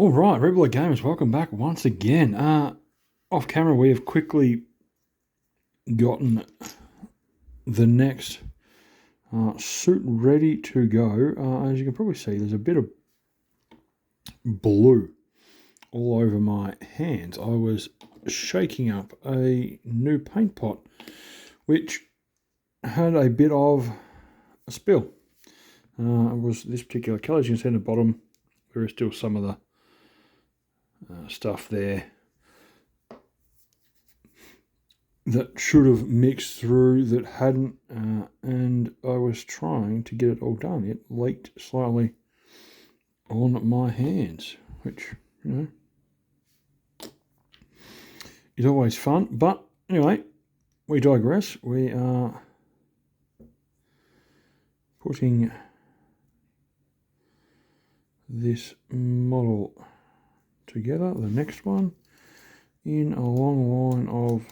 All right, regular gamers, welcome back once again. Off camera, we have quickly gotten the next suit ready to go. As you can probably see, there's a bit of blue all over my hands. I was shaking up a new paint pot, which had a bit of a spill. It was this particular colour. As you can see in the bottom, there is still some of the stuff there that should have mixed through that hadn't, and I was trying to get it all done. It leaked slightly on my hands, which, you know, is always fun. But anyway, we digress. We are putting this model together, the next one, in a long line of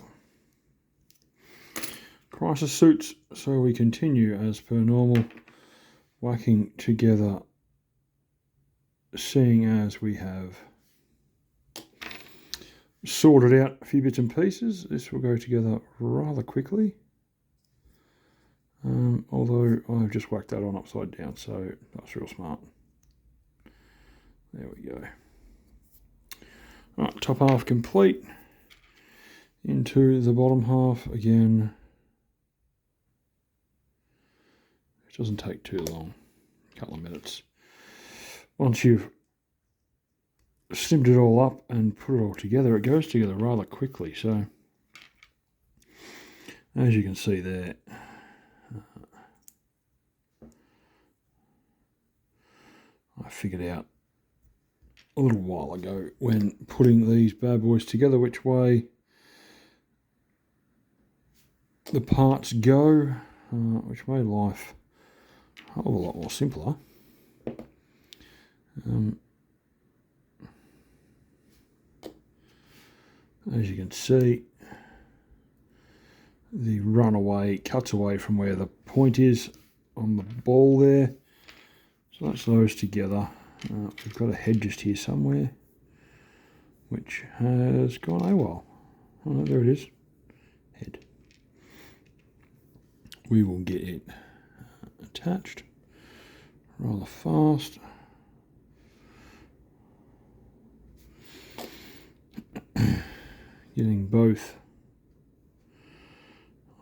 crisis suits, so we continue as per normal, whacking together, seeing as we have sorted out a few bits and pieces. This will go together rather quickly, although I've just whacked that on upside down, so that's real smart. There we go. Right, top half complete, into the bottom half again. It doesn't take too long, a couple of minutes. Once you've stimmed it all up and put it all together, it goes together rather quickly. So, as you can see there, I figured out a little while ago when putting these bad boys together which way the parts go, which made life a hell of a lot more simpler. As you can see, the runaway cuts away from where the point is on the ball there, so that's those together. We've got a head just here somewhere which has gone AWOL. Oh no, there it is, head. We will get it attached rather fast. Getting both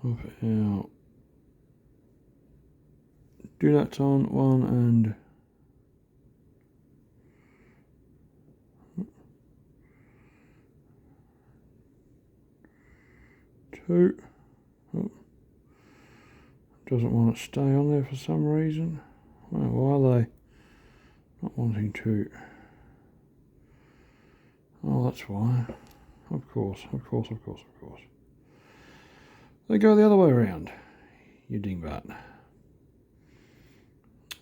of our do-nuts on, one and two. Oh, doesn't want to stay on there for some reason. Well, why are they not wanting to? Oh, that's why. Of course. They go the other way around, you dingbat.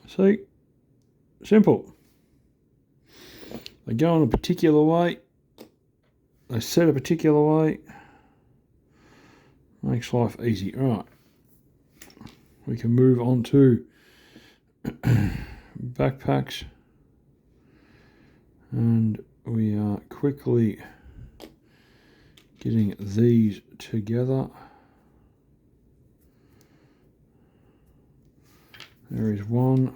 See? Simple. They go in a particular way. They set a particular way. Makes life easy. Right. We can move on to backpacks. And we are quickly getting these together. There is one.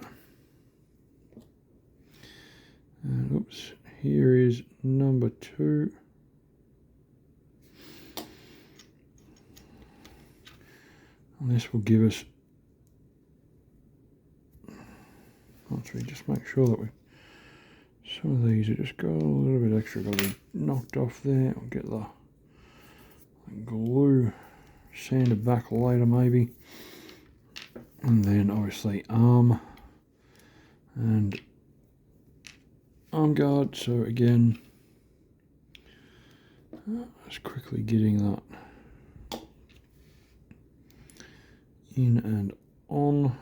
And oops, here is number two. And this will give us, once we just make sure that some of these have just got a little bit extra, got to be knocked off there. I'll get the glue sanded back later maybe. And then obviously arm and arm guard. So again, just quickly getting that in and on.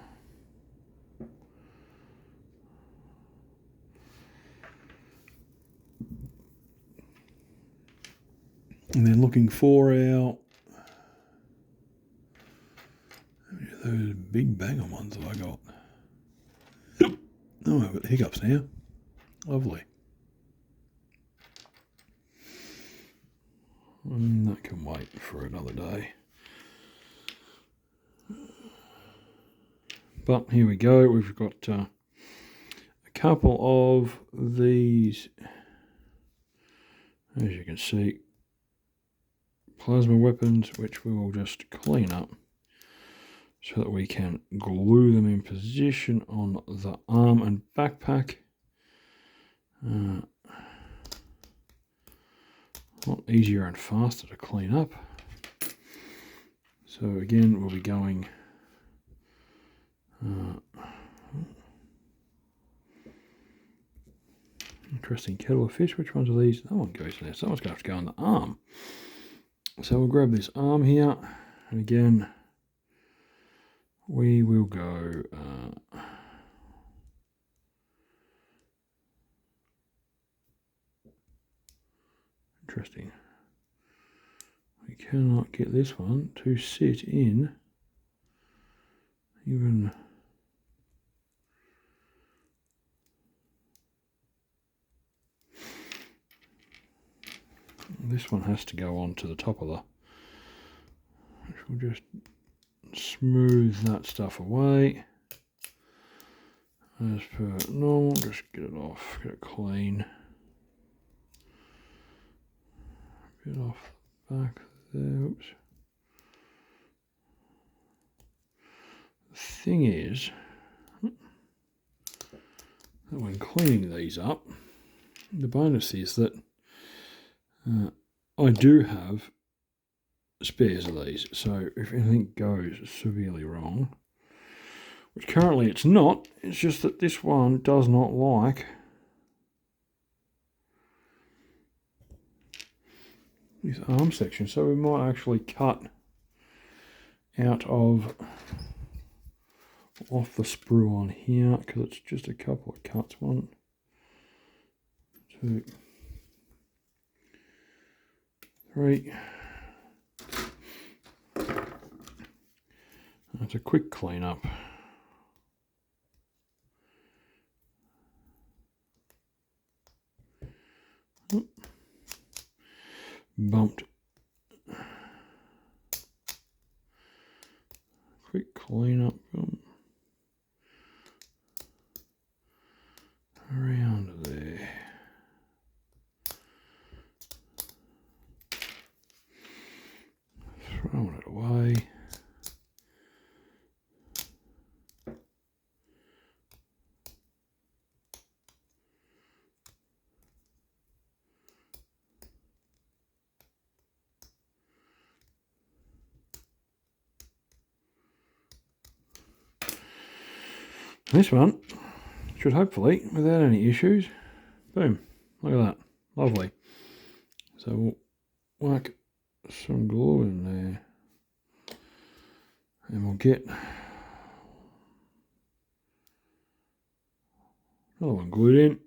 And then looking for our, those big banger ones that I got. Oh, I've got hiccups now. Lovely. That can wait for another day. But here we go, we've got a couple of these, as you can see, plasma weapons, which we will just clean up so that we can glue them in position on the arm and backpack. A lot easier and faster to clean up. So again, we'll be going interesting kettle of fish. Which ones are these? That one goes in there. Someone's going to have to go on the arm. So we'll grab this arm here, and again, we will go interesting. We cannot get this one to sit in even. This one has to go on to the top of the, which will just smooth that stuff away as per normal. Just get it off, get it clean. Get off the back there. Oops. The thing is that when cleaning these up, the bonus is that I do have spares of these, so if anything goes severely wrong, which currently it's not, it's just that this one does not like this arm section, so we might actually cut out of off the sprue on here, because it's just a couple of cuts. 1, 2, 3. It's a quick clean up. Bumped. Quick clean up. Around there. Throwing it away. This one should hopefully, without any issues, boom, look at that, lovely. So we'll whack some glue in there, and we'll get another one glued in,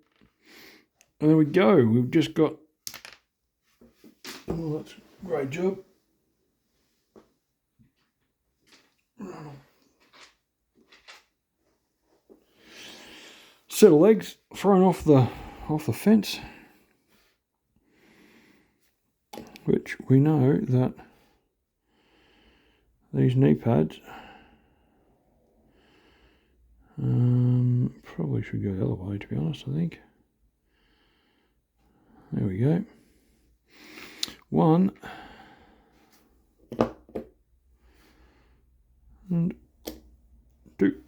and there we go. We've just got, oh, that's a great job. Set of legs thrown off the fence, which we know that these knee pads probably should go the other way, to be honest. I think there we go. 1 and 2.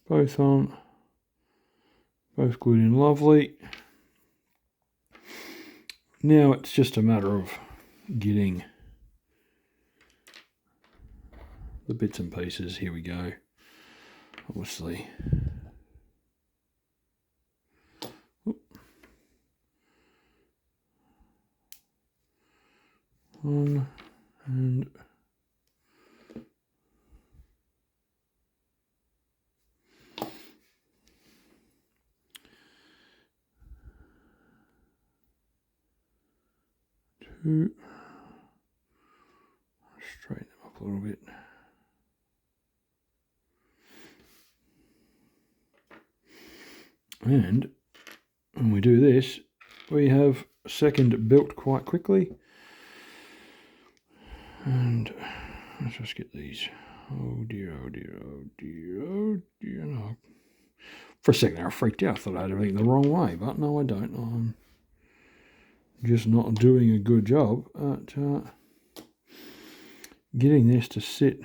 Both on, both glued in lovely. Now it's just a matter of getting the bits and pieces. Here we go. Obviously. One and 2. Straighten them up a little bit. And and we do this, we have a second built quite quickly. And let's just get these. Oh dear, oh dear, oh dear, oh dear. No. For a second I freaked out. I thought I had everything the wrong way, but no, I don't. I'm just not doing a good job at getting this to sit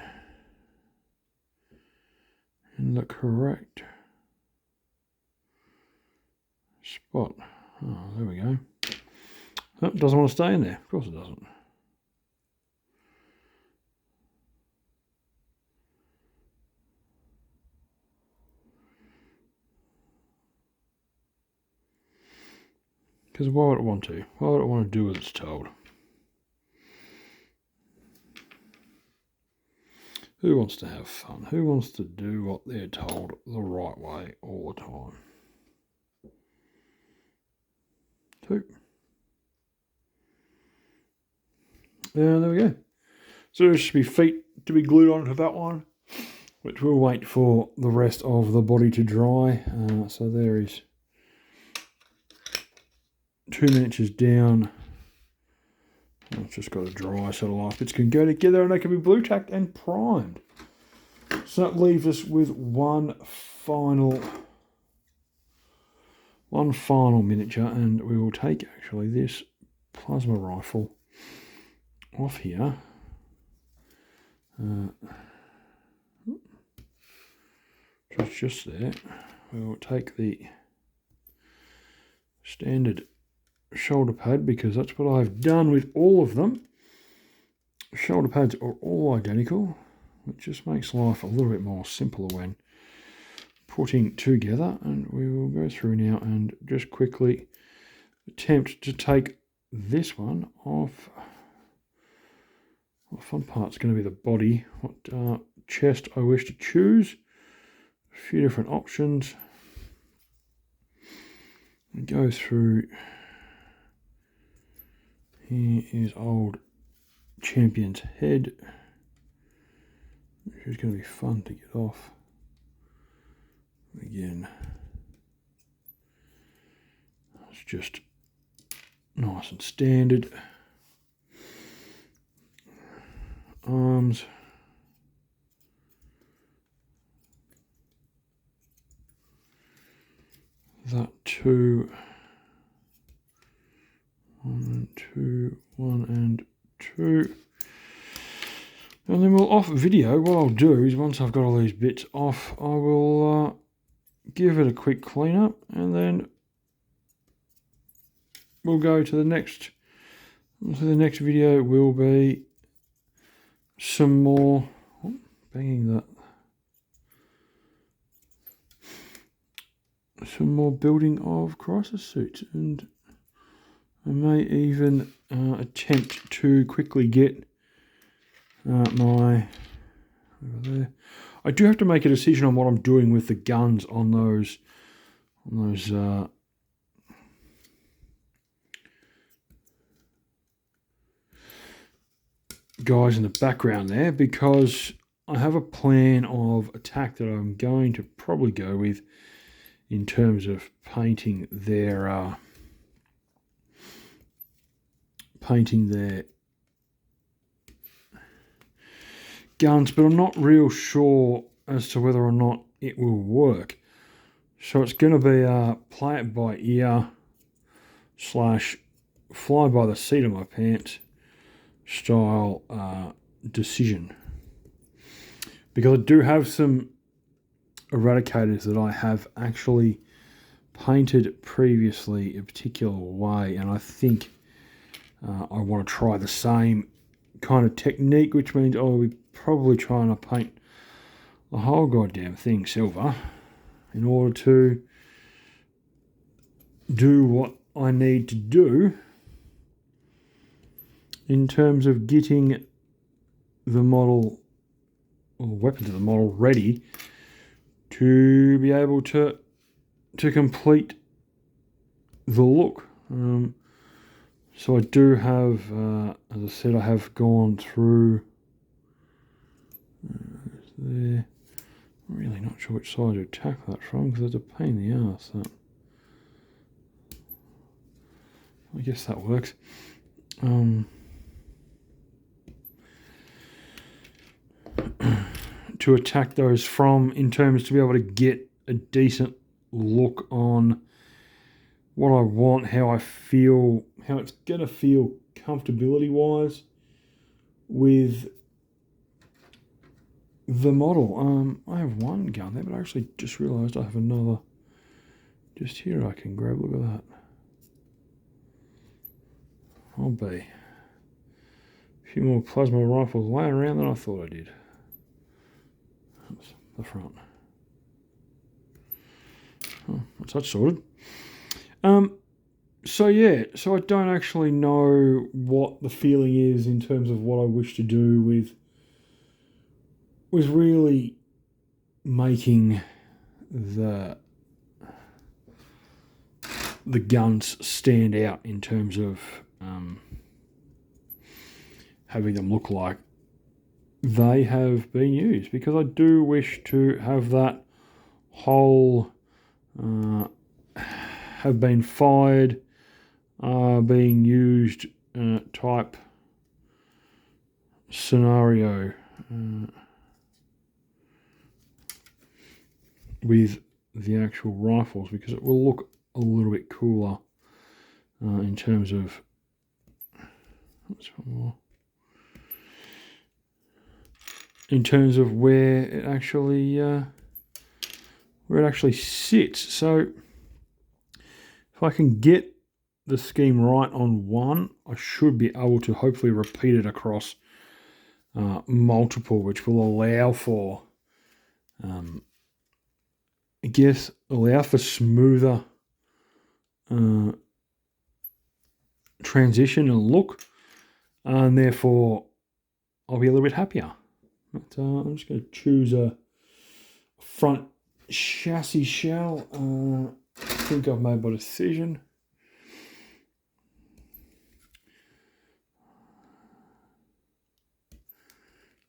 in the correct spot. Oh, there we go. Oh, it doesn't want to stay in there. Of course it doesn't. Because why would it want to? Why would it want to do what it's told? Who wants to have fun? Who wants to do what they're told the right way all the time? 2. And there we go. So there should be feet to be glued onto that one, which we'll wait for the rest of the body to dry. So there is 2 miniatures down. It's just got to dry so the last bits can go together and they can be blue tacked and primed. So that leaves us with one final miniature, and we will take actually this plasma rifle off here. So it's just there. We will take the standard shoulder pad, because that's what I've done with all of them. Shoulder pads are all identical, which just makes life a little bit more simpler when putting together. And we will go through now and just quickly attempt to take this one off. The fun part's going to be the body, what chest I wish to choose. A few different options. And go through. Here is old champion's head, which is going to be fun to get off. Again, it's just nice and standard. Arms. That 2. 1 and 2, 1 and 2. And then we'll off video. What I'll do is, once I've got all these bits off, I will give it a quick clean up, and then we'll go to the next. So the next video will be some more banging that. Some more building of crisis suits, and I may even attempt to quickly get my over there. I do have to make a decision on what I'm doing with the guns on those guys in the background there, because I have a plan of attack that I'm going to probably go with in terms of painting their guns, but I'm not real sure as to whether or not it will work. So it's going to be a play it by ear / fly by the seat of my pants style decision, because I do have some eradicators that I have actually painted previously a particular way, and I think I want to try the same kind of technique, which means I'll be probably trying to paint the whole goddamn thing silver in order to do what I need to do in terms of getting the model, or the weapons of the model, ready to be able to complete the look. So I do have, as I said, I have gone through there. I'm really not sure which side to attack that from, because it's a pain in the arse. That. I guess that works. To attack those from, in terms to be able to get a decent look on what I want, how I feel, how it's going to feel comfortability-wise with the model. I have one gun there, but I actually just realised I have another just here I can grab. Look at that. I'll be a few more plasma rifles laying around than I thought I did. That's the front. Oh, that's that sorted. So yeah, so I don't actually know what the feeling is in terms of what I wish to do with really making the guns stand out in terms of having them look like they have been used, because I do wish to have that whole have been fired, being used type scenario with the actual rifles, because it will look a little bit cooler in terms of where it actually sits. So if I can get the scheme right on one, I should be able to hopefully repeat it across multiple, which will allow for smoother transition and look, and therefore I'll be a little bit happier. But I'm just going to choose a front chassis shell. I think I've made my decision.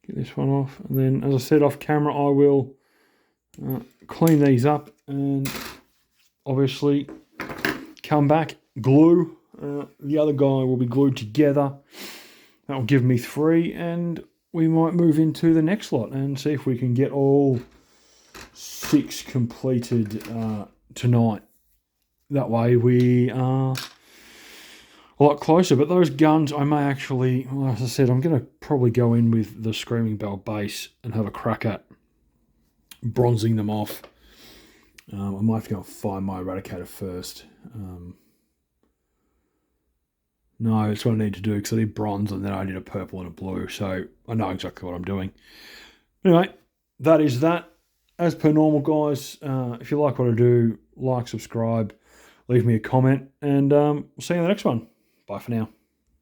Get this one off, and then, as I said off camera, I will clean these up and obviously come back, glue. The other guy will be glued together. That will give me 3, and we might move into the next lot and see if we can get all 6 completed tonight. That way we are a lot closer. But those guns, I may actually, well, as I said, I'm going to probably go in with the Screaming Bell base and have a crack at bronzing them off. I might have to go and find my Eradicator first. No, it's what I need to do, because I did bronze and then I did a purple and a blue, so I know exactly what I'm doing. Anyway, that is that. As per normal, guys, if you like what I do, like, subscribe, leave me a comment, and we'll see you in the next one. Bye for now.